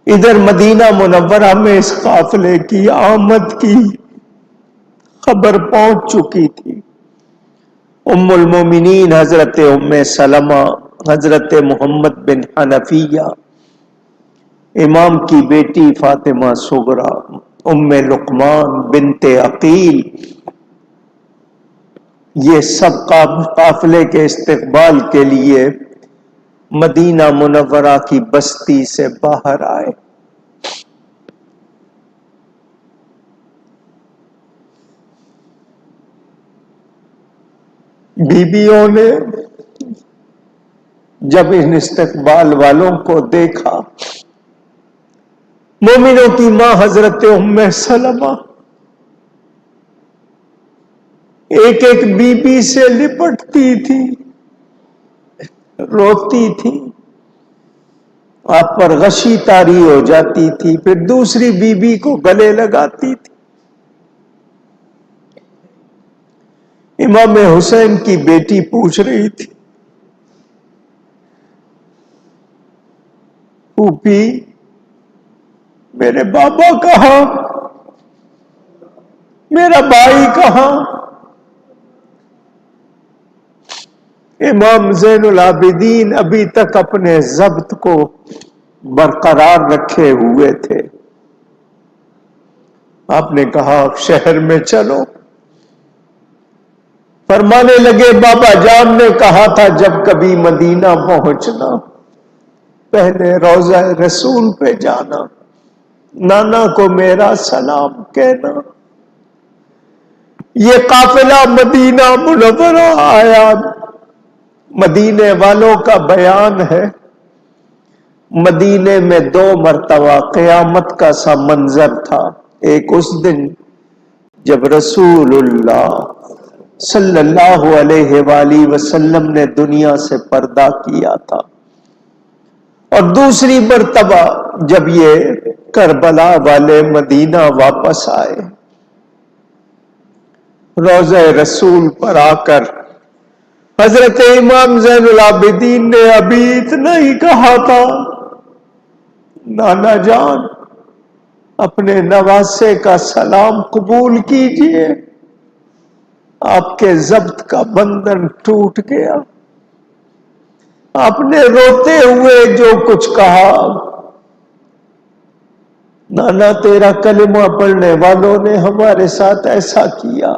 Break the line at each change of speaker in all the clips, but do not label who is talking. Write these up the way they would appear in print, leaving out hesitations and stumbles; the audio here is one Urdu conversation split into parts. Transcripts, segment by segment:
ادھر مدینہ منورہ میں اس قافلے کی آمد کی خبر پہنچ چکی تھی۔ ام المومنین حضرت ام سلمہ، حضرت محمد بن حنفیہ، امام کی بیٹی فاطمہ صغرا، ام لقمان بنت عقیل، یہ سب قافلے کے استقبال کے لیے مدینہ منورہ کی بستی سے باہر آئے۔ بیویوں نے جب ان استقبال والوں کو دیکھا، مومنوں کی ماں حضرت ام سلمہ ایک ایک بیوی سے لپٹتی تھی، روتی تھی، آپ پر غشی طاری ہو جاتی تھی، پھر دوسری بیوی کو گلے لگاتی تھی۔ امام حسین کی بیٹی پوچھ رہی تھی، پھوپھی میرے بابا کہاں، میرا بھائی کہاں؟ امام زین العابدین ابھی تک اپنے ضبط کو برقرار رکھے ہوئے تھے۔ آپ نے کہا اب شہر میں چلو۔ فرمانے لگے بابا جان نے کہا تھا جب کبھی مدینہ پہنچنا پہلے روضہ رسول پہ جانا، نانا کو میرا سلام کہنا۔ یہ قافلہ مدینہ منورہ آیا، مدینے والوں کا بیان ہے، مدینے میں 2 مرتبہ قیامت کا سا منظر تھا۔ ایک اس دن جب رسول اللہ صلی اللہ علیہ وآلہ وسلم نے دنیا سے پردہ کیا تھا، اور دوسری مرتبہ جب یہ کربلا والے مدینہ واپس آئے، روضہ رسول پر آ کر حضرت امام زین العابدین نے ابھی اتنا ہی کہا تھا، نانا جان اپنے نواسے کا سلام قبول کیجئے۔ آپ کے ضبط کا بندھن ٹوٹ گیا، آپ نے روتے ہوئے جو کچھ کہا، نانا تیرا کلمہ پڑھنے والوں نے ہمارے ساتھ ایسا کیا،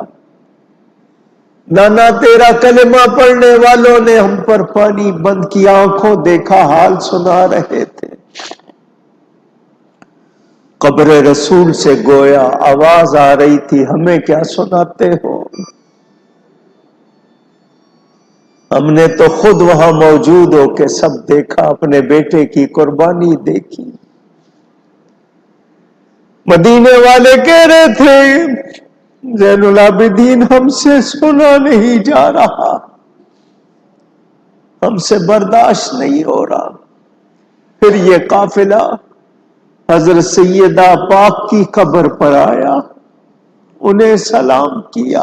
نانا تیرا کلمہ پڑھنے والوں نے ہم پر پانی بند کی آنکھوں دیکھا حال سنا رہے تھے۔ قبر رسول سے گویا آواز آ رہی تھی، ہمیں کیا سناتے ہو؟ ہم نے تو خود وہاں موجود ہو کے سب دیکھا، اپنے بیٹے کی قربانی دیکھی۔ مدینے والے کہہ رہے تھے زین العابدین ہم سے سنا نہیں جا رہا، ہم سے برداشت نہیں ہو رہا۔ پھر یہ قافلہ حضرت سیدہ پاک کی قبر پر آیا، انہیں سلام کیا۔